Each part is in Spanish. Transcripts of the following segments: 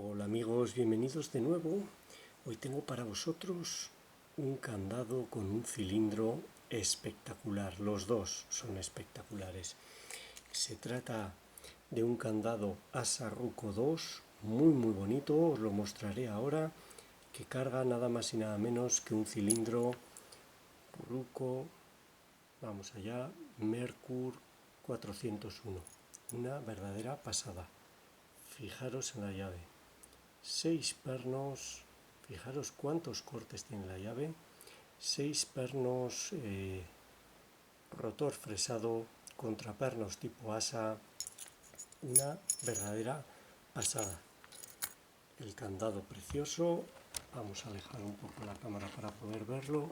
Hola amigos, bienvenidos de nuevo. Hoy tengo para vosotros un candado con un cilindro espectacular. Los dos son espectaculares. Se trata de un candado Asa Ruco 2, muy bonito, os lo mostraré ahora, que carga nada más y nada menos que un cilindro Ruco, vamos allá, Merkur 401. Una verdadera pasada. Fijaros en la llave. 6 pernos, fijaros cuántos cortes tiene la llave, 6 pernos, rotor fresado, contrapernos tipo asa, una verdadera pasada. El candado precioso, vamos a alejar un poco la cámara para poder verlo.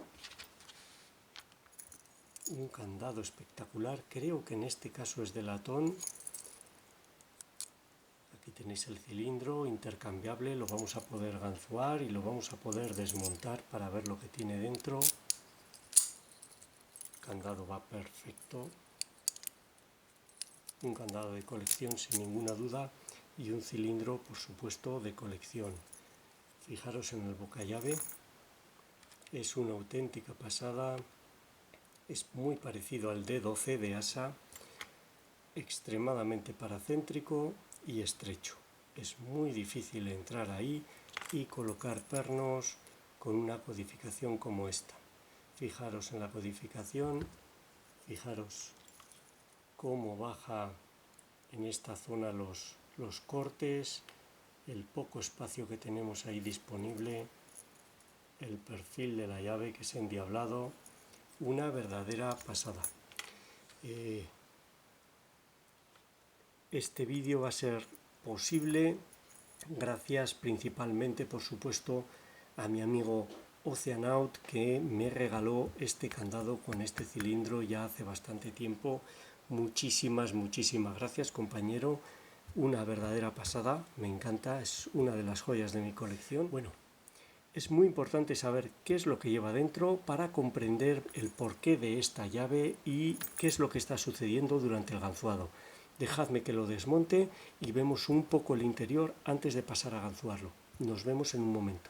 Un candado espectacular, creo que en este caso es de latón. Aquí tenéis el cilindro intercambiable, lo vamos a poder ganzuar y lo vamos a poder desmontar para ver lo que tiene dentro. El candado va perfecto. Un candado de colección sin ninguna duda y un cilindro, por supuesto, de colección. Fijaros en el bocallave, es una auténtica pasada. Es muy parecido al D12 de Asa, extremadamente paracéntrico y estrecho. Es muy difícil entrar ahí y colocar pernos con una codificación como esta. Fijaros en la codificación, fijaros cómo baja en esta zona los cortes, el poco espacio que tenemos ahí disponible, el perfil de la llave que es endiablado, una verdadera pasada. Este vídeo va a ser posible gracias principalmente, por supuesto, a mi amigo Oceanaut, que me regaló este candado con este cilindro ya hace bastante tiempo. Muchísimas gracias, compañero. Una verdadera pasada, me encanta, es una de las joyas de mi colección. Bueno, es muy importante saber qué es lo que lleva dentro para comprender el porqué de esta llave y qué es lo que está sucediendo durante el ganzuado. Dejadme que lo desmonte y vemos un poco el interior antes de pasar a ganzuarlo. Nos vemos en un momento.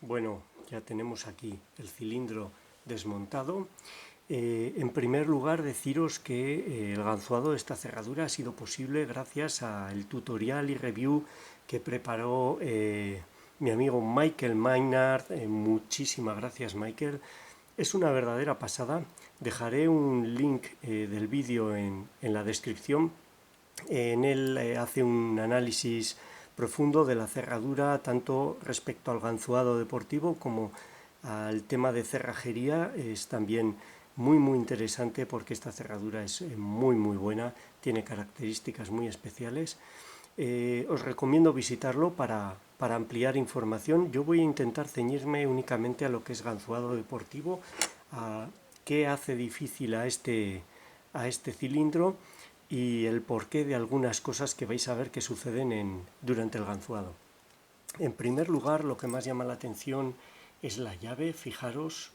Bueno, ya tenemos aquí el cilindro desmontado. En primer lugar, deciros que el ganzuado de esta cerradura ha sido posible gracias al tutorial y review que preparó mi amigo Michael Maynard. Muchísimas gracias, Michael. Es una verdadera pasada. Dejaré un link del vídeo en la descripción. En él hace un análisis profundo de la cerradura, tanto respecto al ganzuado deportivo como al tema de cerrajería. Es también muy interesante porque esta cerradura es muy buena, tiene características muy especiales. Os recomiendo visitarlo para ampliar información. Yo voy a intentar ceñirme únicamente a lo que es ganzuado deportivo, a qué hace difícil a este cilindro y el porqué de algunas cosas que vais a ver que suceden durante el ganzuado. En primer lugar, lo que más llama la atención es la llave. Fijaros,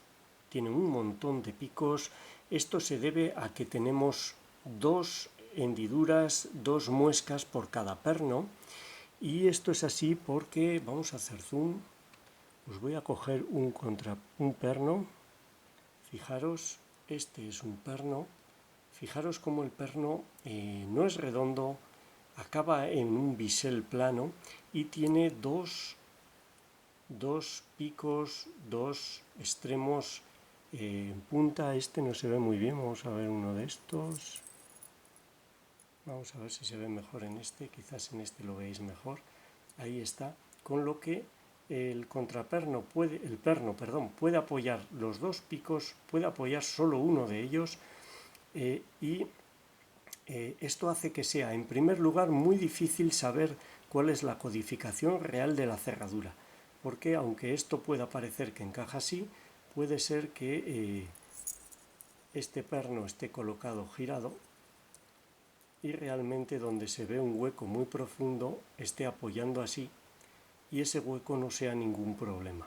tiene un montón de picos. Esto se debe a que tenemos dos hendiduras, dos muescas por cada perno, y esto es así porque, vamos a hacer zoom, os voy a coger un perno. Fijaros, este es un perno. Fijaros cómo el perno no es redondo, acaba en un bisel plano y tiene dos picos, dos extremos en punta. Este no se ve muy bien, vamos a ver uno de estos. Vamos a ver si se ve mejor en este, quizás en este lo veis mejor. Ahí está, con lo que el perno puede apoyar los dos picos, puede apoyar solo uno de ellos, y esto hace que sea, en primer lugar, muy difícil saber cuál es la codificación real de la cerradura, porque aunque esto pueda parecer que encaja así, puede ser que este perno esté colocado girado y realmente donde se ve un hueco muy profundo esté apoyando así, y ese hueco no sea ningún problema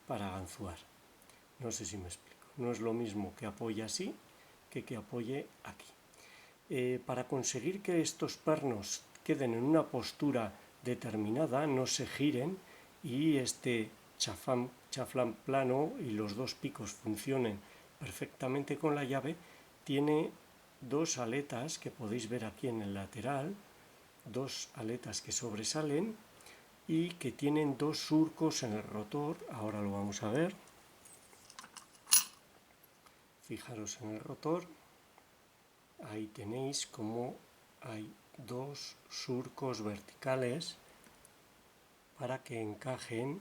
para ganzuar. No sé si me explico. No es lo mismo que apoye así que apoye aquí. Para conseguir que estos pernos queden en una postura determinada no se giren y este chaflán plano y los dos picos funcionen perfectamente con la llave, tiene dos aletas que podéis ver aquí en el lateral, dos aletas que sobresalen y que tienen dos surcos en el rotor. Ahora lo vamos a ver. Fijaros en el rotor, ahí tenéis como hay dos surcos verticales para que encajen.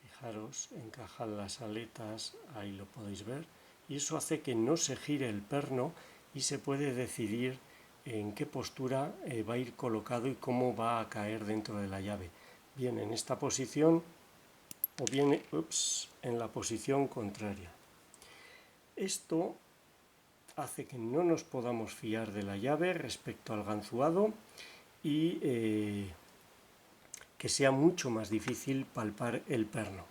Fijaros, encajan las aletas, ahí lo podéis ver, y eso hace que no se gire el perno y se puede decidir en qué postura va a ir colocado y cómo va a caer dentro de la llave. Bien en esta posición o bien en la posición contraria. Esto hace que no nos podamos fiar de la llave respecto al ganzuado y que sea mucho más difícil palpar el perno.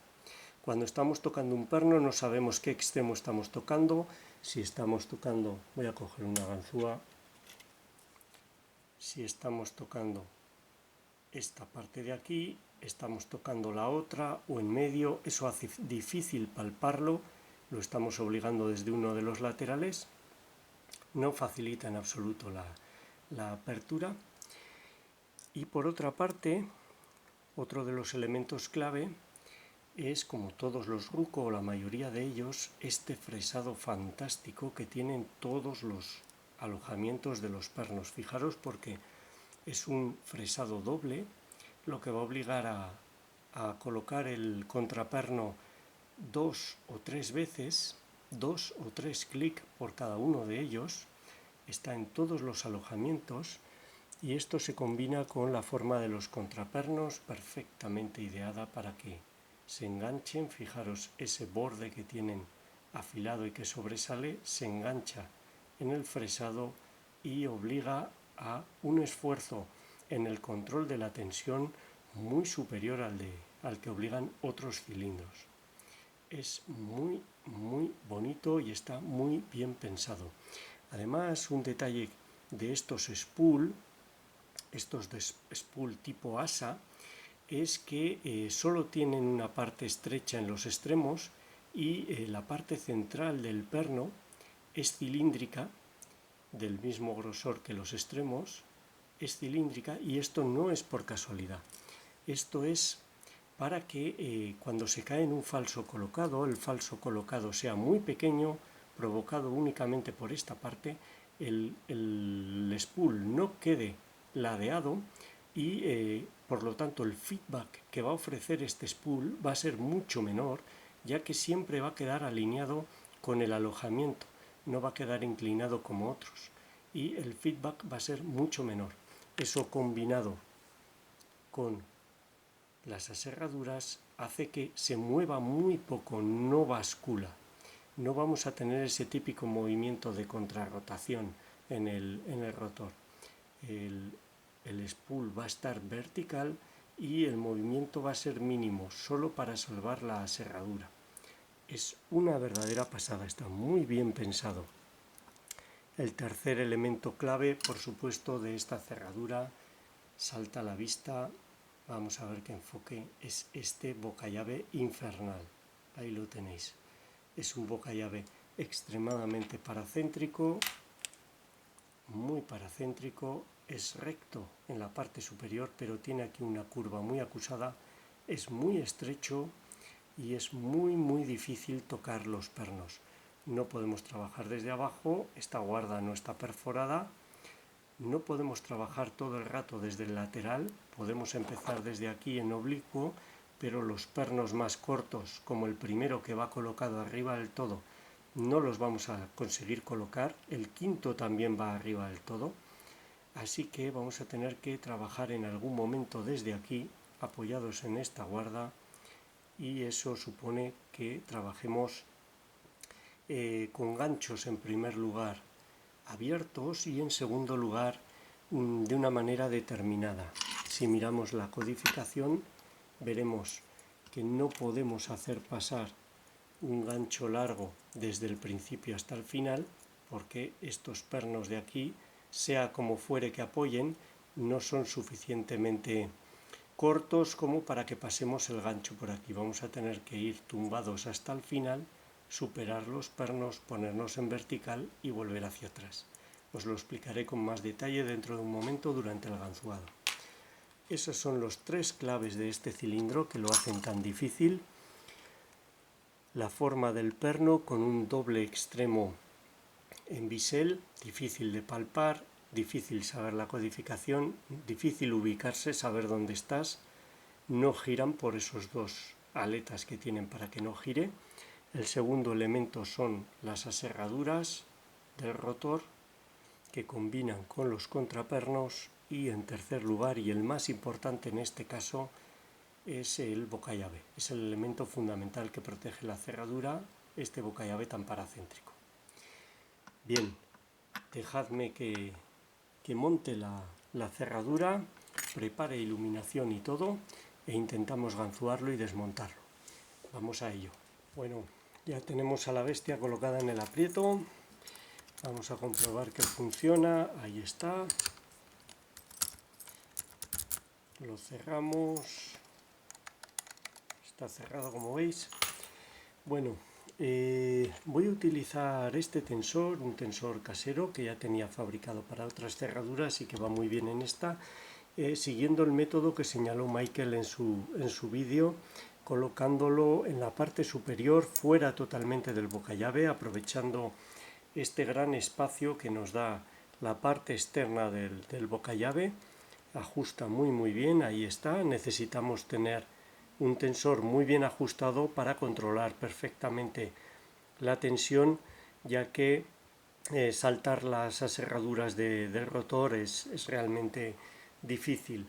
Cuando estamos tocando un perno no sabemos qué extremo estamos tocando. Si estamos tocando, voy a coger una ganzúa, si estamos tocando esta parte de aquí, estamos tocando la otra o en medio, eso hace difícil palparlo, lo estamos obligando desde uno de los laterales, no facilita en absoluto la apertura. Y por otra parte, otro de los elementos clave es, como todos los Gruco o la mayoría de ellos, este fresado fantástico que tienen todos los alojamientos de los pernos. Fijaros porque es un fresado doble, lo que va a obligar a colocar el contraperno 2 o 3 veces, 2 o 3 clics por cada uno de ellos. Está en todos los alojamientos y esto se combina con la forma de los contrapernos perfectamente ideada para que se enganchen. Fijaros, ese borde que tienen afilado y que sobresale se engancha en el fresado y obliga a un esfuerzo en el control de la tensión muy superior al que obligan otros cilindros. Es muy bonito y está muy bien pensado. Además, un detalle de estos spool tipo ASA, es que solo tienen una parte estrecha en los extremos y la parte central del perno es cilíndrica, del mismo grosor que los extremos, es cilíndrica, y esto no es por casualidad. Esto es para que cuando se cae en un falso colocado, el falso colocado sea muy pequeño, provocado únicamente por esta parte, el spool no quede ladeado y por lo tanto el feedback que va a ofrecer este spool va a ser mucho menor, ya que siempre va a quedar alineado con el alojamiento, no va a quedar inclinado como otros, y el feedback va a ser mucho menor. Eso combinado con las aserraduras hace que se mueva muy poco, no bascula. No vamos a tener ese típico movimiento de contrarrotación en el rotor. El spool va a estar vertical y el movimiento va a ser mínimo, solo para salvar la aserradura. Es una verdadera pasada, está muy bien pensado. El tercer elemento clave, por supuesto, de esta cerradura salta a la vista. Vamos a ver qué enfoque es este bocallave infernal. Ahí lo tenéis. Es un bocallave extremadamente paracéntrico, muy paracéntrico, es recto en la parte superior, pero tiene aquí una curva muy acusada, es muy estrecho y es muy difícil tocar los pernos. No podemos trabajar desde abajo, esta guarda no está perforada, no podemos trabajar todo el rato desde el lateral, podemos empezar desde aquí en oblicuo, pero los pernos más cortos, como el primero que va colocado arriba del todo, no los vamos a conseguir colocar. El quinto también va arriba del todo, así que vamos a tener que trabajar en algún momento desde aquí, apoyados en esta guarda, y eso supone que trabajemos con ganchos en primer lugar abiertos y en segundo lugar de una manera determinada. Si miramos la codificación veremos que no podemos hacer pasar un gancho largo desde el principio hasta el final, porque estos pernos de aquí, sea como fuere que apoyen, no son suficientemente cortos como para que pasemos el gancho por aquí. Vamos a tener que ir tumbados hasta el final, superar los pernos, ponernos en vertical y volver hacia atrás. Os lo explicaré con más detalle dentro de un momento durante el ganzuado. Esos son los 3 claves de este cilindro que lo hacen tan difícil. La forma del perno con un doble extremo en bisel, difícil de palpar, difícil saber la codificación, difícil ubicarse, saber dónde estás. No giran por esos 2 aletas que tienen para que no gire. El segundo elemento son las aserraduras del rotor que combinan con los contrapernos, y en tercer lugar, y el más importante en este caso, es el bocallave. Es el elemento fundamental que protege la cerradura, este bocallave tan paracéntrico. Bien, dejadme que monte la cerradura, prepare iluminación y todo, e intentamos ganzuarlo y desmontarlo. Vamos a ello. Bueno, ya tenemos a la bestia colocada en el aprieto. Vamos a comprobar que funciona. Ahí está. Lo cerramos. Está cerrado, como veis. Bueno, voy a utilizar este tensor, un tensor casero que ya tenía fabricado para otras cerraduras y que va muy bien en esta, siguiendo el método que señaló Michael en su vídeo, colocándolo en la parte superior, fuera totalmente del bocallave, aprovechando este gran espacio que nos da la parte externa del bocallave. Ajusta muy bien, ahí está. Necesitamos tener un tensor muy bien ajustado para controlar perfectamente la tensión, ya que saltar las aserraduras del rotor es realmente difícil.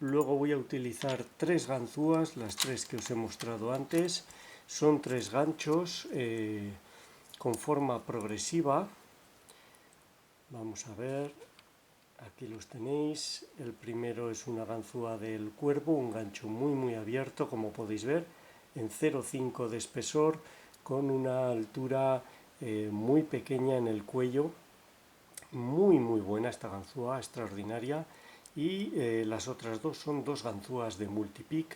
Luego voy a utilizar 3 ganzúas, las 3 que os he mostrado antes. Son 3 ganchos con forma progresiva. Vamos a ver, aquí los tenéis. El primero es una ganzúa del cuervo, un gancho muy abierto, como podéis ver, en 0,5 de espesor, con una altura muy pequeña en el cuello. Muy buena esta ganzúa, extraordinaria. Y las otras 2 son 2 ganzúas de multipic,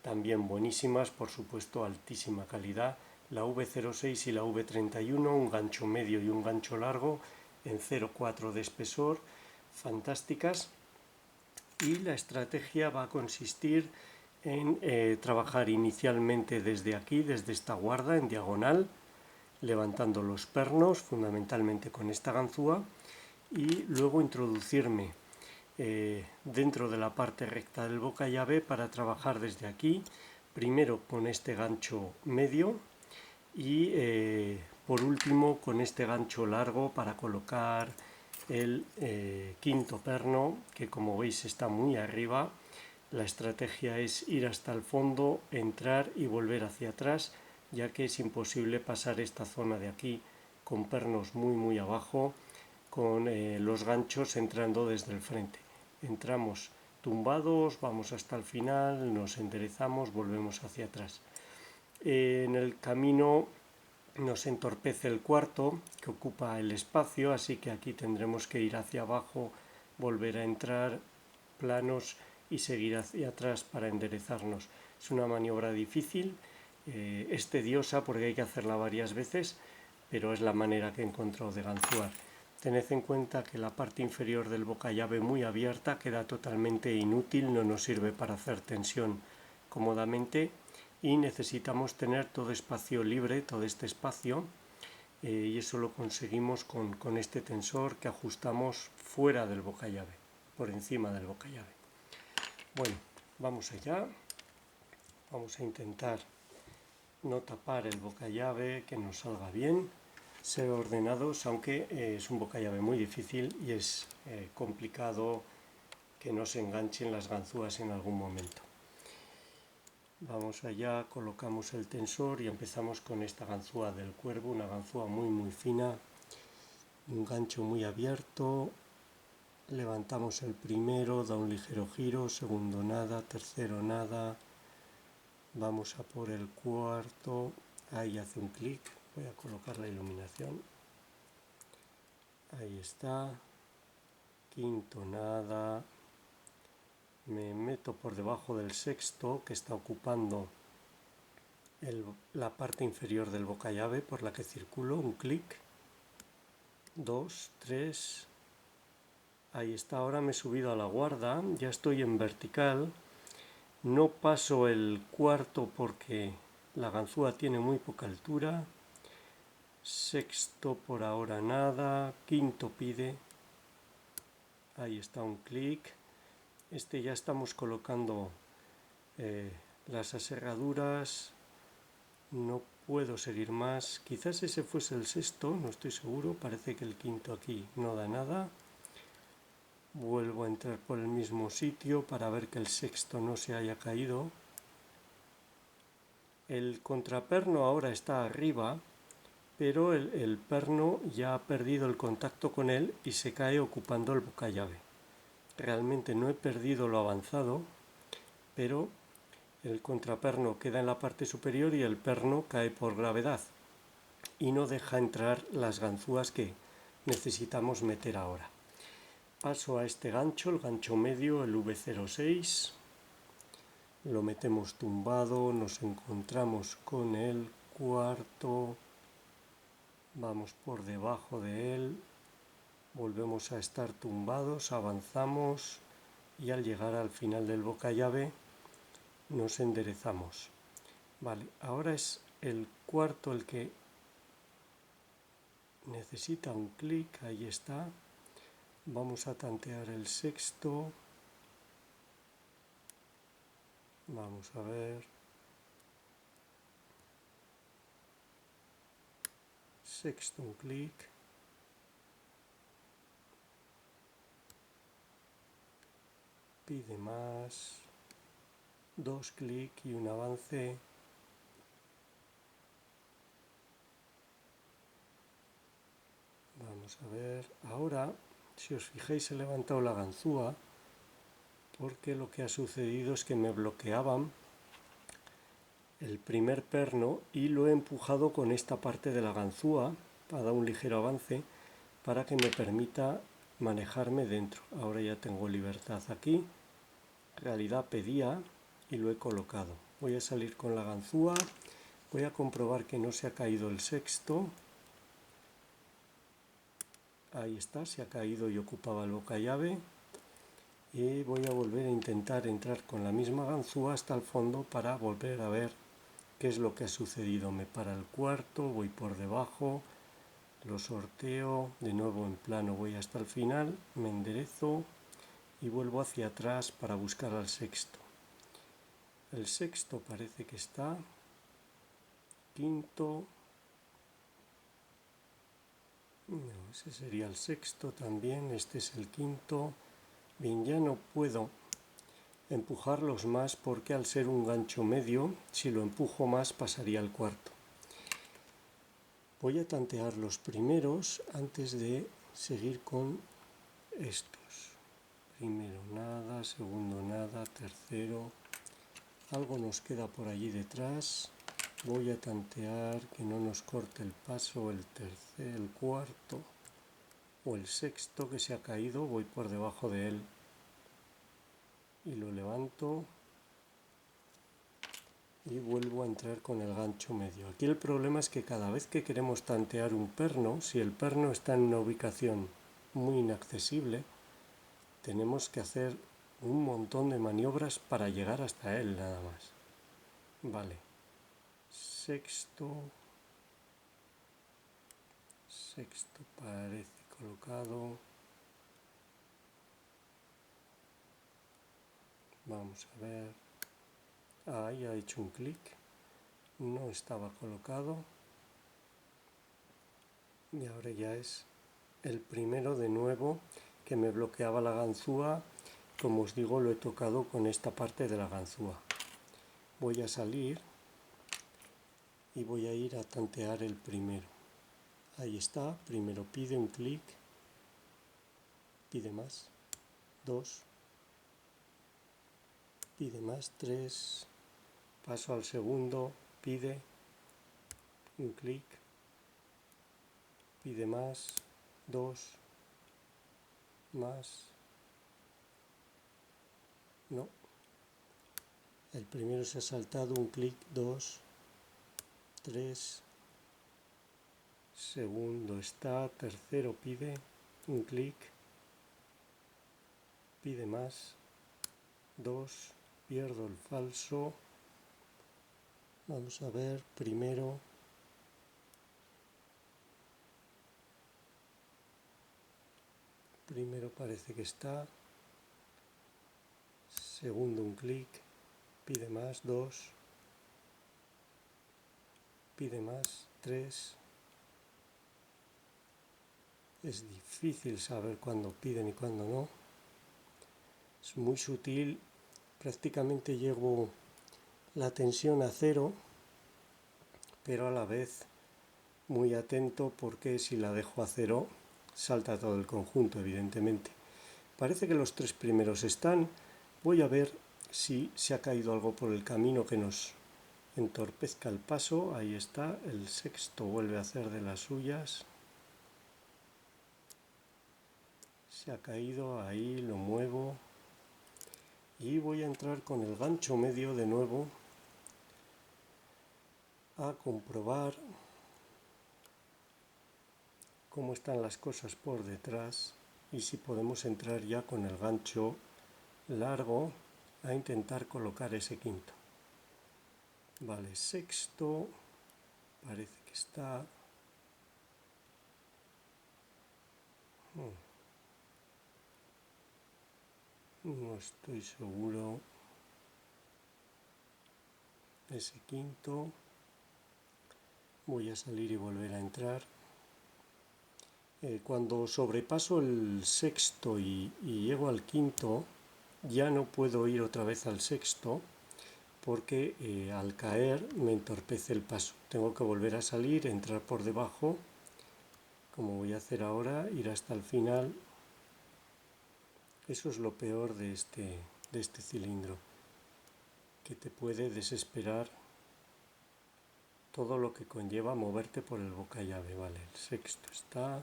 también buenísimas, por supuesto altísima calidad, la V06 y la V31, un gancho medio y un gancho largo en 0,4 de espesor, fantásticas. Y la estrategia va a consistir en trabajar inicialmente desde aquí, desde esta guarda en diagonal, levantando los pernos fundamentalmente con esta ganzúa, y luego introducirme dentro de la parte recta del bocallave para trabajar desde aquí, primero con este gancho medio y por último con este gancho largo para colocar el quinto perno, que como veis está muy arriba. La estrategia es ir hasta el fondo, entrar y volver hacia atrás, ya que es imposible pasar esta zona de aquí con pernos muy abajo, con los ganchos entrando desde el frente. Entramos tumbados, vamos hasta el final, nos enderezamos, volvemos hacia atrás. En el camino nos entorpece el cuarto, que ocupa el espacio, así que aquí tendremos que ir hacia abajo, volver a entrar planos y seguir hacia atrás para enderezarnos. Es una maniobra difícil, es tediosa porque hay que hacerla varias veces, pero es la manera que he encontrado de ganzuar. Tened en cuenta que la parte inferior del bocallave muy abierta queda totalmente inútil, no nos sirve para hacer tensión cómodamente, y necesitamos tener todo espacio libre, todo este espacio, y eso lo conseguimos con este tensor que ajustamos fuera del bocallave, por encima del bocallave. Bueno, vamos allá. Vamos a intentar no tapar el bocallave, que nos salga bien, ser ordenados, aunque es un bocallave muy difícil y es complicado que no se enganchen las ganzúas en algún momento. Vamos allá, colocamos el tensor y empezamos con esta ganzúa del cuervo, una ganzúa muy fina, un gancho muy abierto. Levantamos el primero, da un ligero giro, segundo nada, tercero nada. Vamos a por el cuarto, ahí hace un clic, voy a colocar la iluminación. Ahí está. quinto nada, me meto por debajo del sexto que está ocupando la parte inferior del boca llave por la que circulo, un clic, 2, 3, ahí está, ahora me he subido a la guarda, ya estoy en vertical, no paso el cuarto porque la ganzúa tiene muy poca altura, sexto por ahora nada, quinto pide, ahí está un clic, ya estamos colocando las aserraduras, no puedo seguir más, quizás ese fuese el sexto, no estoy seguro, parece que el quinto aquí no da nada, vuelvo a entrar por el mismo sitio para ver que el sexto no se haya caído, el contraperno ahora está arriba, pero el perno ya ha perdido el contacto con él y se cae ocupando el boca llave. Realmente no he perdido lo avanzado, pero el contraperno queda en la parte superior y el perno cae por gravedad y no deja entrar las ganzúas que necesitamos meter ahora. Paso a este gancho, el gancho medio, el V06, lo metemos tumbado, nos encontramos con el cuarto, vamos por debajo de él, volvemos a estar tumbados, avanzamos y al llegar al final del boca llave nos enderezamos. Vale, ahora es el cuarto el que necesita un clic, ahí está. Vamos a tantear el sexto. Vamos a ver. Sexto un clic. Pide más. Dos clics y un avance. Vamos a ver. Ahora, si os fijáis, he levantado la ganzúa porque lo que ha sucedido es que me bloqueaban el primer perno y lo he empujado con esta parte de la ganzúa, ha dado un ligero avance para que me permita manejarme dentro. Ahora ya tengo libertad aquí, en realidad pedía y lo he colocado. Voy a salir con la ganzúa, voy a comprobar que no se ha caído el sexto. Ahí está, se ha caído y ocupaba el boca llave. Y voy a volver a intentar entrar con la misma ganzúa hasta el fondo para volver a ver qué es lo que ha sucedido. Me para el cuarto, voy por debajo, lo sorteo, de nuevo en plano voy hasta el final, me enderezo y vuelvo hacia atrás para buscar al sexto. El sexto parece que está, quinto, no, ese sería el sexto también, este es el quinto. Bien, ya no puedo empujarlos más porque al ser un gancho medio, si lo empujo más pasaría al cuarto. Voy a tantear los primeros antes de seguir con estos. Primero nada, segundo nada, tercero. Algo nos queda por allí detrás. Voy a tantear que no nos corte el paso el tercer, el cuarto o el sexto que se ha caído. Voy por debajo de él y lo levanto y vuelvo a entrar con el gancho medio. Aquí el problema es que cada vez que queremos tantear un perno, si el perno está en una ubicación muy inaccesible, tenemos que hacer un montón de maniobras para llegar hasta él nada más. Vale, sexto parece colocado. Vamos a ver. Ahí ha hecho un clic. No estaba colocado. Y ahora ya es el primero de nuevo que me bloqueaba la ganzúa. Como os digo, lo he tocado con esta parte de la ganzúa. Voy a salir y voy a ir a tantear el primero. Ahí está, primero pide un clic, pide más, 2, pide más, 3, paso al segundo, pide un clic, pide más, 2, más, no, el primero se ha saltado, un clic, 2, 3, segundo está, tercero pide, un clic, pide más, 2, pierdo el falso, vamos a ver, primero parece que está, segundo un clic, pide más, 2, pide más, 3, es difícil saber cuándo piden y cuándo no, es muy sutil, prácticamente llevo la tensión a 0, pero a la vez muy atento porque si la dejo a 0 salta todo el conjunto, evidentemente. Parece que los 3 primeros están. Voy a ver si se ha caído algo por el camino que nos entorpezca el paso. Ahí está, el sexto vuelve a hacer de las suyas. Se ha caído, ahí lo muevo. Y voy a entrar con el gancho medio de nuevo a comprobar cómo están las cosas por detrás y si podemos entrar ya con el gancho largo a intentar colocar ese quinto. Vale, sexto, parece que está. No estoy seguro. Ese quinto. Voy a salir y volver a entrar. Cuando sobrepaso el sexto y llego al quinto, ya no puedo ir otra vez al sexto porque al caer me entorpece el paso. Tengo que volver a salir, entrar por debajo, como voy a hacer ahora, ir hasta el final. Eso es lo peor de este cilindro, que te puede desesperar todo lo que conlleva moverte por el boca llave. Vale, el sexto está,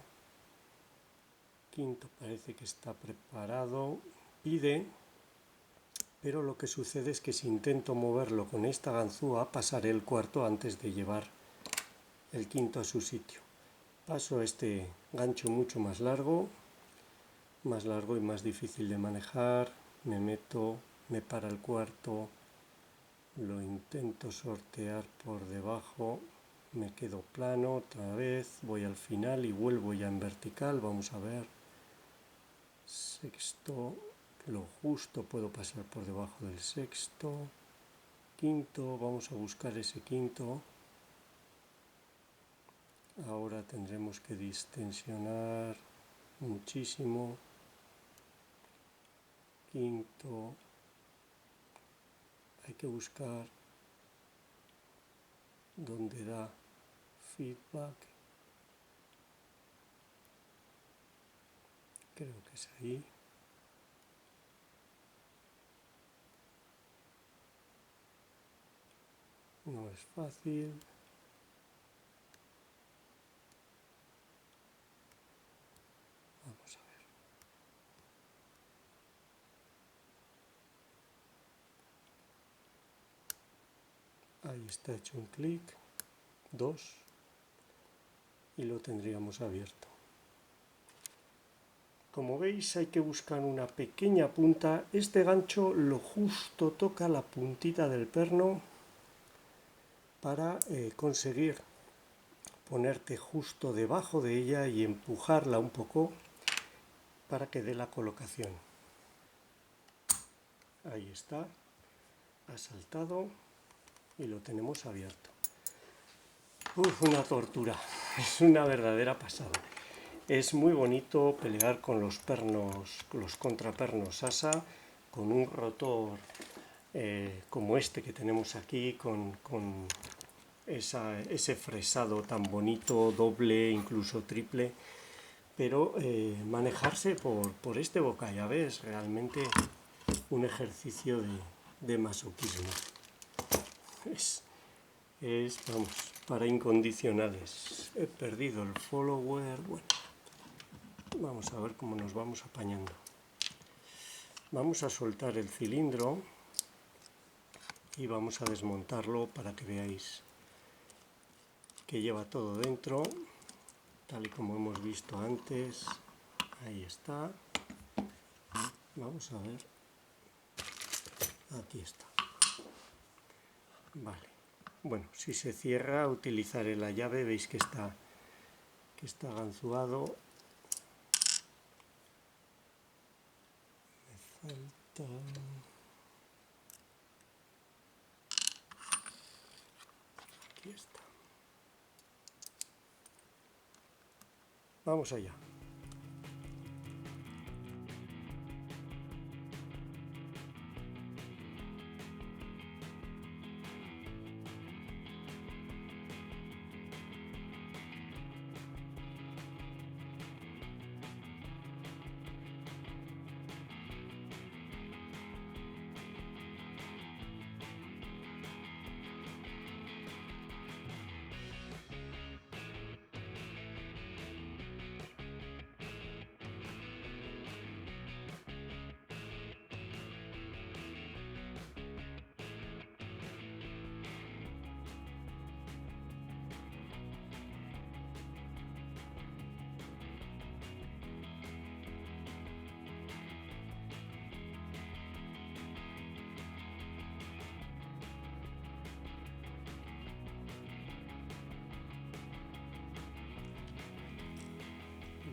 quinto parece que está preparado, pide, pero lo que sucede es que si intento moverlo con esta ganzúa pasaré el cuarto antes de llevar el quinto a su sitio. Paso este gancho mucho más largo y más difícil de manejar, me meto, me para el cuarto, lo intento sortear por debajo, me quedo plano otra vez, voy al final y vuelvo ya en vertical, vamos a ver, sexto, lo justo puedo pasar por debajo del sexto, quinto, vamos a buscar ese quinto, ahora tendremos que distensionar muchísimo, quinto, hay que buscar donde da feedback, creo que es ahí, no es fácil, vamos a ver, ahí está hecho un clic, 2 y lo tendríamos abierto. Como veis hay que buscar una pequeña punta, este gancho lo justo toca la puntita del perno para conseguir ponerte justo debajo de ella y empujarla un poco para que dé la colocación. Ahí está, ha saltado y lo tenemos abierto. Una tortura, es una verdadera pasada. Es muy bonito pelear con los pernos, los contrapernos Asa, con un rotor como este que tenemos aquí, con ese fresado tan bonito, doble, incluso triple, pero manejarse por este boca llave es realmente un ejercicio de masoquismo. Vamos, para incondicionales. He perdido el follower, bueno, Vamos a ver cómo nos vamos apañando. Vamos a soltar el cilindro y vamos a desmontarlo para que veáis que lleva todo dentro, tal y como hemos visto antes. Ahí está. Vamos a ver. Aquí está. Vale. Bueno, si se cierra, utilizaré la llave. Veis que está ganzuado. Me falta... Aquí está. Vamos allá.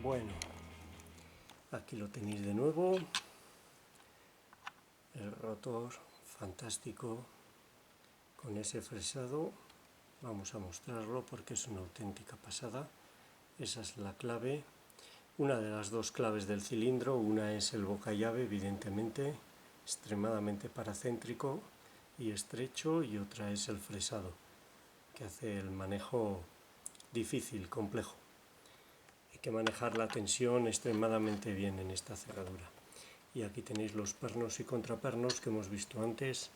Bueno, aquí lo tenéis de nuevo, el rotor fantástico con ese fresado. Vamos a mostrarlo porque es una auténtica pasada. Esa es la clave, una de las dos claves del cilindro. Una es el boca llave, evidentemente, extremadamente paracéntrico y estrecho, y otra es el fresado, que hace el manejo difícil, complejo. Hay que manejar la tensión extremadamente bien en esta cerradura. Y aquí tenéis los pernos y contrapernos que hemos visto antes.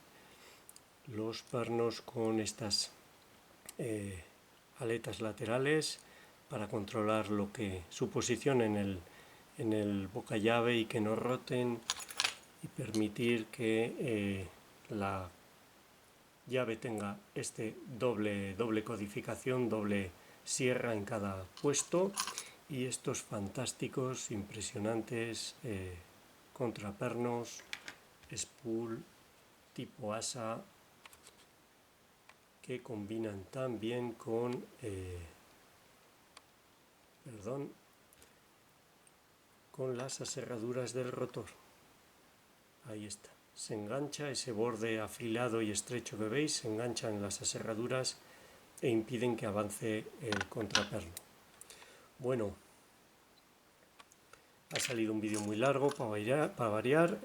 Los pernos con estas aletas laterales para controlar su posición en el boca llave y que no roten, y permitir que la llave tenga doble codificación, doble sierra en cada puesto, y estos fantásticos, impresionantes contrapernos spool tipo asa que combinan tan bien con las aserraduras del rotor. Ahí está, se engancha ese borde afilado y estrecho que veis, se engancha en las aserraduras e impiden que avance el contraperno. Bueno, ha salido un vídeo muy largo para variar.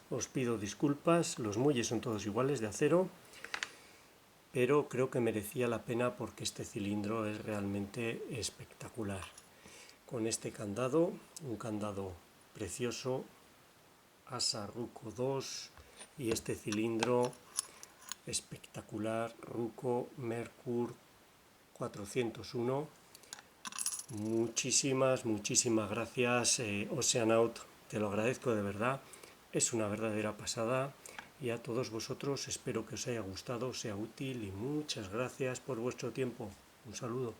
Os pido disculpas, los muelles son todos iguales, de acero, pero creo que merecía la pena porque este cilindro es realmente espectacular. Con este candado, un candado precioso, Asa Ruco 2, y este cilindro espectacular, Ruco Merkur 401. Muchísimas gracias, Oceanaut, te lo agradezco de verdad, es una verdadera pasada. Y a todos vosotros espero que os haya gustado, sea útil, y muchas gracias por vuestro tiempo. Un saludo.